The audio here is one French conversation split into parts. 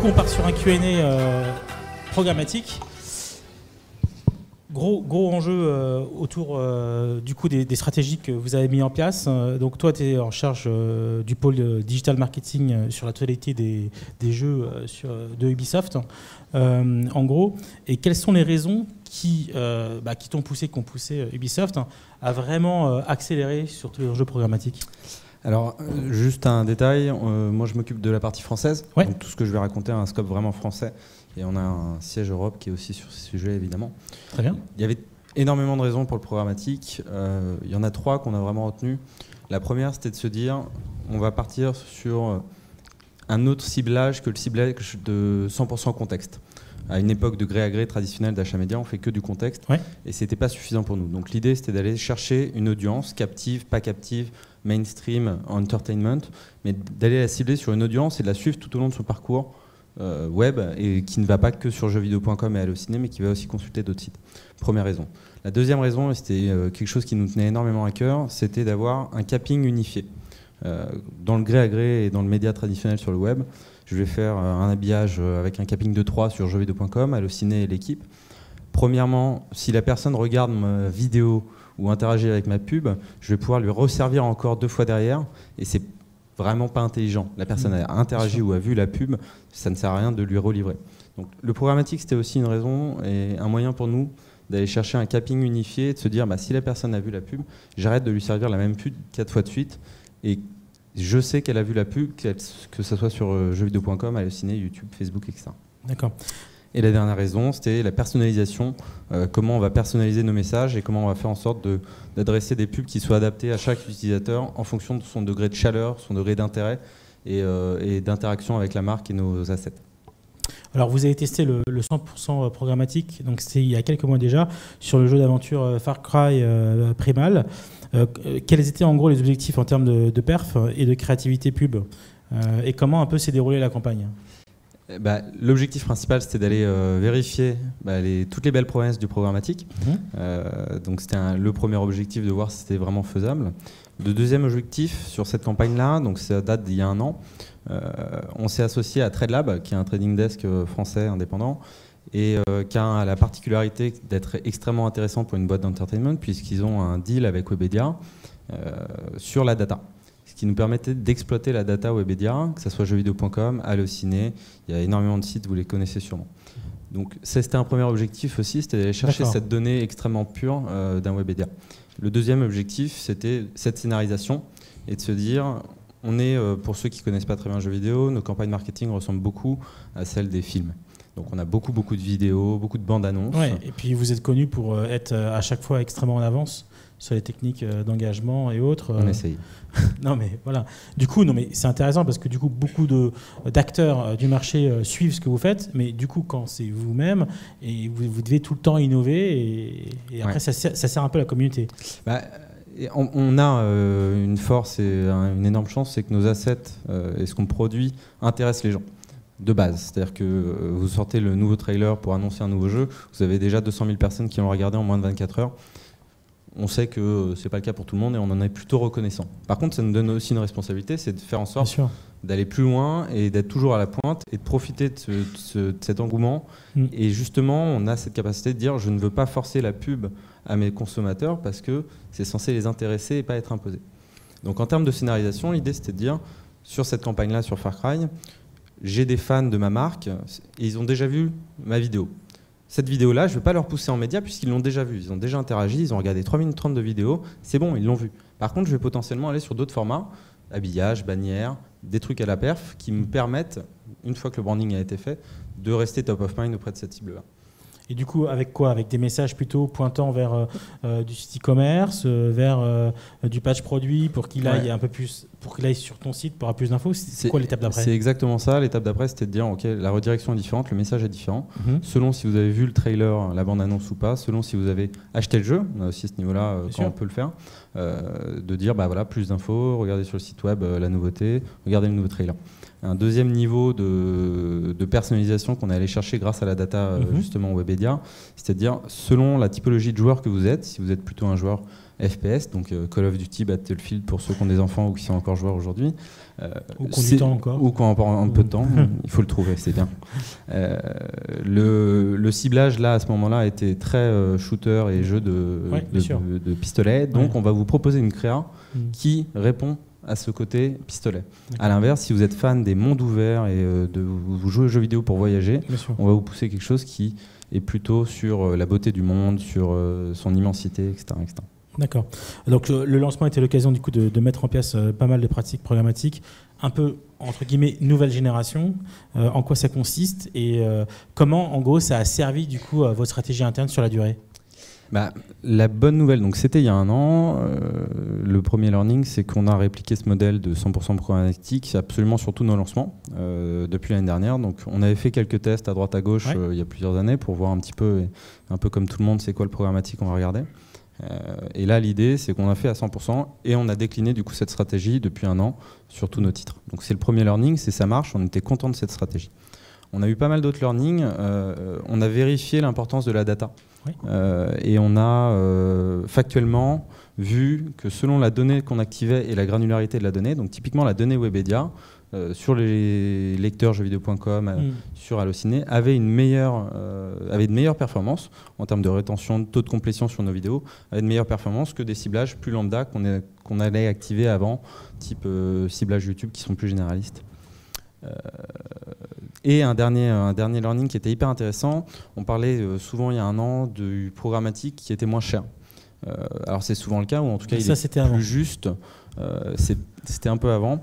on part sur un Q&A programmatique. Gros enjeu autour du coup des stratégies que vous avez mis en place. Donc toi, tu es en charge du pôle digital marketing sur la totalité des jeux de Ubisoft, en gros. Et quelles sont les raisons qui t'ont poussé, qui ont poussé Ubisoft à vraiment accélérer sur tous les jeux programmatiques? Alors, juste un détail, moi je m'occupe de la partie française, ouais. Donc tout ce que je vais raconter a un scope vraiment français, et on a un siège Europe qui est aussi sur ce sujet évidemment. Très bien. Il y avait énormément de raisons pour le programmatique, il y en a 3 qu'on a vraiment retenues. La première, c'était de se dire, on va partir sur un autre ciblage que le ciblage de 100% contexte. À une époque de gré à gré traditionnelle d'achat média, on fait que du contexte, ouais. Et c'était pas suffisant pour nous. Donc l'idée, c'était d'aller chercher une audience captive, pas captive, mainstream, entertainment, mais d'aller la cibler sur une audience et de la suivre tout au long de son parcours web, et qui ne va pas que sur jeuxvideo.com et Allociné, mais qui va aussi consulter d'autres sites. Première raison. La deuxième raison, et c'était quelque chose qui nous tenait énormément à cœur, c'était d'avoir un capping unifié. Dans le gré à gré et dans le média traditionnel sur le web, je vais faire un habillage avec un capping de 3 sur jeuxvideo.com, Allociné et l'équipe. Premièrement, si la personne regarde ma vidéo ou interagit avec ma pub, je vais pouvoir lui resservir encore 2 fois derrière, et c'est vraiment pas intelligent. La personne a interagi ou a vu la pub, ça ne sert à rien de lui relivrer. Donc le programmatique, c'était aussi une raison et un moyen pour nous d'aller chercher un capping unifié et de se dire, si la personne a vu la pub, j'arrête de lui servir la même pub 4 fois de suite, et je sais qu'elle a vu la pub, que ce soit sur jeuxvideo.com, Allociné, YouTube, Facebook, etc. D'accord. Et la dernière raison, c'était la personnalisation. Comment on va personnaliser nos messages et comment on va faire en sorte d'adresser des pubs qui soient adaptées à chaque utilisateur en fonction de son degré de chaleur, son degré d'intérêt et d'interaction avec la marque et nos assets. Alors vous avez testé le 100% programmatique, donc c'était il y a quelques mois déjà, sur le jeu d'aventure Far Cry Primal. Quels étaient en gros les objectifs en termes de perf et de créativité pub, et comment un peu s'est déroulée la campagne? L'objectif principal, c'était d'aller vérifier toutes les belles promesses du programmatique. Donc c'était le premier objectif, de voir si c'était vraiment faisable. Le deuxième objectif sur cette campagne-là, donc ça date d'il y a 1 an, on s'est associé à TradeLab, qui est un trading desk français indépendant, et qui a la particularité d'être extrêmement intéressant pour une boîte d'entertainment, puisqu'ils ont un deal avec Webedia sur la data. Ce qui nous permettait d'exploiter la data Webedia, que ce soit jeuxvideo.com, Allociné, il y a énormément de sites, vous les connaissez sûrement. Donc c'était un premier objectif aussi, c'était d'aller chercher cette donnée extrêmement pure d'un Webedia. Le deuxième objectif, c'était cette scénarisation et de se dire, pour ceux qui ne connaissent pas très bien jeux vidéo, nos campagnes marketing ressemblent beaucoup à celles des films. Donc on a beaucoup de vidéos, beaucoup de bandes annonces. Ouais, et puis vous êtes connu pour être à chaque fois extrêmement en avance sur les techniques d'engagement et autres. On essaye. Non mais voilà. Du coup, c'est intéressant parce que du coup, beaucoup d'acteurs du marché suivent ce que vous faites, mais du coup, quand c'est vous-même, et vous devez tout le temps innover, et après, ça sert un peu à la communauté. On a une force et une énorme chance, c'est que nos assets et ce qu'on produit intéressent les gens. De base, c'est-à-dire que vous sortez le nouveau trailer pour annoncer un nouveau jeu, vous avez déjà 200 000 personnes qui l'ont regardé en moins de 24 heures. On sait que ce n'est pas le cas pour tout le monde et on en est plutôt reconnaissant. Par contre, ça nous donne aussi une responsabilité, c'est de faire en sorte d'aller plus loin et d'être toujours à la pointe et de profiter de cet engouement. Et justement, on a cette capacité de dire, je ne veux pas forcer la pub à mes consommateurs parce que c'est censé les intéresser et pas être imposé. Donc en termes de scénarisation, l'idée c'était de dire, sur cette campagne-là, sur Far Cry, j'ai des fans de ma marque et ils ont déjà vu ma vidéo. Cette vidéo-là, je ne vais pas leur pousser en média puisqu'ils l'ont déjà vue. Ils ont déjà interagi, ils ont regardé 3 minutes 30 de vidéo, c'est bon, ils l'ont vu. Par contre, je vais potentiellement aller sur d'autres formats, habillage, bannière, des trucs à la perf qui me permettent, une fois que le branding a été fait, de rester top of mind auprès de cette cible-là. Et du coup, avec quoi? Avec des messages plutôt pointant vers du site e-commerce, vers du page produit pour qu'il aille un peu plus, pour qu'il aille sur ton site pour avoir plus d'infos. C'est quoi l'étape d'après? C'est exactement ça. L'étape d'après, c'était de dire, ok, la redirection est différente, le message est différent, selon si vous avez vu le trailer, la bande-annonce ou pas, selon si vous avez acheté le jeu. On a aussi ce niveau-là quand on peut le faire, de dire, voilà, plus d'infos, regardez sur le site web la nouveauté, regardez le nouveau trailer. un deuxième niveau de personnalisation qu'on est allé chercher grâce à la data justement Webedia, c'est-à-dire selon la typologie de joueur que vous êtes, si vous êtes plutôt un joueur FPS, donc Call of Duty, Battlefield pour ceux qui ont des enfants ou qui sont encore joueurs aujourd'hui, ou qui ont du temps encore, ou qui ont encore un peu de temps, il faut le trouver, c'est bien. Le ciblage là à ce moment-là était très shooter et jeu de pistolet, donc on va vous proposer une créa qui répond à ce côté pistolet. À l'inverse, si vous êtes fan des mondes ouverts et vous jouez aux jeux vidéo pour voyager, on va vous pousser quelque chose qui est plutôt sur la beauté du monde, sur son immensité, etc. D'accord. Donc le lancement était l'occasion du coup de mettre en place pas mal de pratiques programmatiques, un peu entre guillemets nouvelle génération. En quoi ça consiste et comment en gros ça a servi du coup à votre stratégie interne sur la durée? La bonne nouvelle, donc c'était il y a un an, le premier learning, c'est qu'on a répliqué ce modèle de 100% programmatique absolument sur tous nos lancements depuis l'année dernière. Donc on avait fait quelques tests à droite à gauche il y a plusieurs années pour voir un petit peu, un peu comme tout le monde, c'est quoi le programmatique, on va regarder. Et là l'idée c'est qu'on a fait à 100% et on a décliné du coup cette stratégie depuis un an sur tous nos titres. Donc c'est le premier learning, c'est ça marche, on était content de cette stratégie. On a eu pas mal d'autres learnings, on a vérifié l'importance de la data. Et on a factuellement vu que selon la donnée qu'on activait et la granularité de la donnée, donc typiquement la donnée Webedia, sur les lecteurs jeuxvideo.com, sur Allociné, avait de meilleures performances en termes de rétention, de taux de complétion sur nos vidéos, avait de meilleures performances que des ciblages plus lambda qu'on allait activer avant, type ciblage YouTube qui sont plus généralistes. Et un dernier learning qui était hyper intéressant, on parlait souvent il y a un an du programmatique qui était moins cher. Alors c'est souvent le cas, ou en tout cas il est plus juste, c'était un peu avant.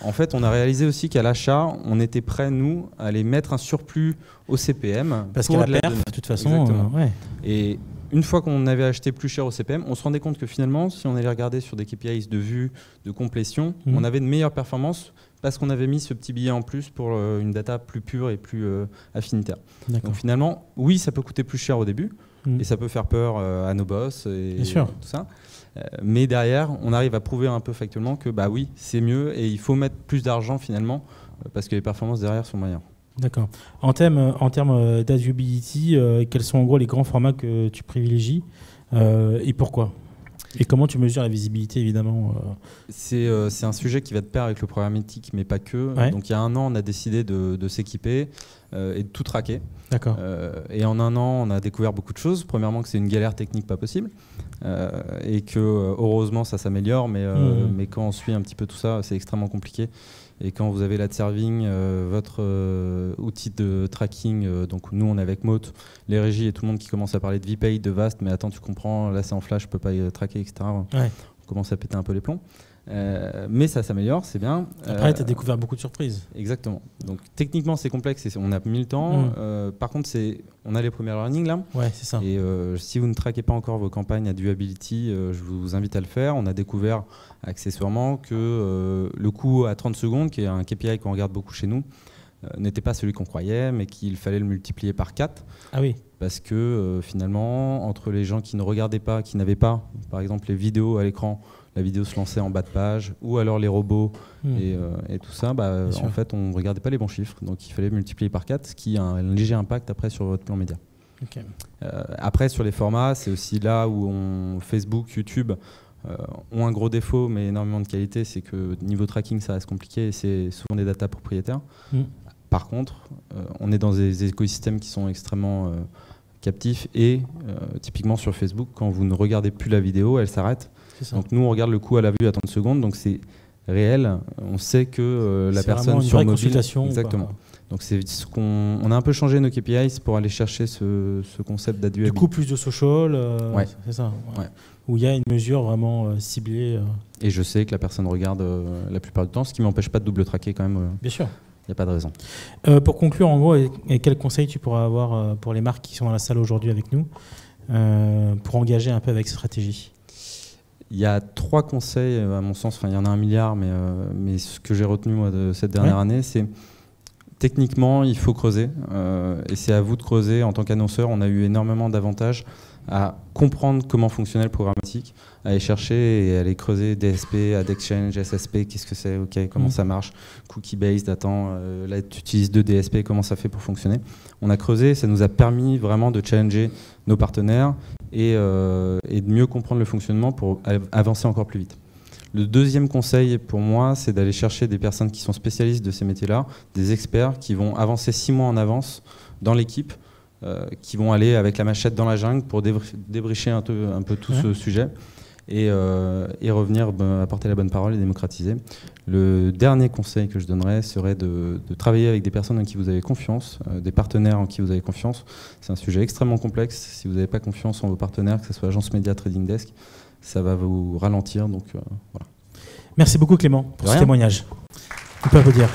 En fait on a réalisé aussi qu'à l'achat on était prêt nous à aller mettre un surplus au CPM. Parce qu'à la perf de toute façon. Et une fois qu'on avait acheté plus cher au CPM, on se rendait compte que finalement si on allait regarder sur des KPIs de vue, de complétion, on avait de meilleures performances parce qu'on avait mis ce petit billet en plus pour une data plus pure et plus affinitaire. Donc finalement, oui, ça peut coûter plus cher au début, et ça peut faire peur à nos boss et tout ça. Mais derrière, on arrive à prouver un peu factuellement que bah oui, c'est mieux et il faut mettre plus d'argent finalement parce que les performances derrière sont meilleures. D'accord. En termes d'adviewability, quels sont en gros les grands formats que tu privilégies et pourquoi ? Et comment tu mesures la visibilité, évidemment C'est un sujet qui va de pair avec le programmatique, mais pas que. Donc il y a un an, on a décidé de s'équiper et de tout traquer. D'accord. Et en un an, on a découvert beaucoup de choses. Premièrement, que c'est une galère technique pas possible. Et que heureusement, ça s'améliore. Mais quand on suit un petit peu tout ça, c'est extrêmement compliqué. Et quand vous avez l'ad serving, votre outil de tracking, donc nous on est avec Moat, les régies et tout le monde qui commence à parler de VPay, de Vast, mais attends tu comprends, là c'est en flash, je peux pas y tracker, etc. On commence à péter un peu les plombs. Mais ça s'améliore, c'est bien. Après tu as découvert beaucoup de surprises. Exactement. Donc techniquement c'est complexe, on a mis le temps. Par contre on a les premiers learnings là. Ouais, c'est ça. Et si vous ne traquez pas encore vos campagnes à viewability, je vous invite à le faire. On a découvert accessoirement que le coût à 30 secondes, qui est un KPI qu'on regarde beaucoup chez nous, n'était pas celui qu'on croyait, mais qu'il fallait le multiplier par 4. Ah oui. Parce que finalement, entre les gens qui ne regardaient pas, qui n'avaient pas, par exemple, les vidéos à l'écran, la vidéo se lançait en bas de page, ou alors les robots et tout ça, en fait, on ne regardait pas les bons chiffres. Donc il fallait multiplier par 4, ce qui a un léger impact après sur votre plan média. Okay. Après, sur les formats, c'est aussi là où Facebook, YouTube ont un gros défaut, mais énormément de qualité, c'est que niveau tracking, ça reste compliqué et c'est souvent des data propriétaires. Par contre, on est dans des écosystèmes qui sont extrêmement captifs et typiquement sur Facebook, quand vous ne regardez plus la vidéo, elle s'arrête. Donc nous, on regarde le coût à la vue à 30 secondes, donc c'est réel. On sait que la personne sur mobile... consultation. Exactement. Donc c'est on a un peu changé nos KPIs pour aller chercher ce concept d'adviewability. Du coup, plus de social, c'est ça. Ouais. Où il y a une mesure vraiment ciblée. Et je sais que la personne regarde la plupart du temps, ce qui ne m'empêche pas de double traquer quand même. Bien sûr. Il n'y a pas de raison. Pour conclure, en gros, et quels conseils tu pourras avoir pour les marques qui sont dans la salle aujourd'hui avec nous pour engager un peu avec cette stratégie ? Il y a 3 conseils, à mon sens, il y en a 1 milliard, mais ce que j'ai retenu moi, de cette dernière année, c'est techniquement, il faut creuser. Et c'est à vous de creuser. En tant qu'annonceur, on a eu énormément d'avantages à comprendre comment fonctionnait le programmatique, à aller chercher et à aller creuser DSP, Ad Exchange, SSP, qu'est-ce que c'est, ok, comment ça marche, cookie based, attends, là tu utilises 2 DSP, comment ça fait pour fonctionner. On a creusé, ça nous a permis vraiment de challenger nos partenaires et de mieux comprendre le fonctionnement pour avancer encore plus vite. Le deuxième conseil pour moi, c'est d'aller chercher des personnes qui sont spécialistes de ces métiers-là, des experts qui vont avancer 6 mois en avance dans l'équipe, qui vont aller avec la machette dans la jungle pour débricher un peu tout ce sujet et revenir apporter la bonne parole et démocratiser. Le dernier conseil que je donnerais serait de travailler avec des personnes en qui vous avez confiance, des partenaires en qui vous avez confiance. C'est un sujet extrêmement complexe. Si vous n'avez pas confiance en vos partenaires, que ce soit agence média, trading desk, ça va vous ralentir. Donc, voilà. Merci beaucoup Clément pour ce témoignage. On peut applaudir.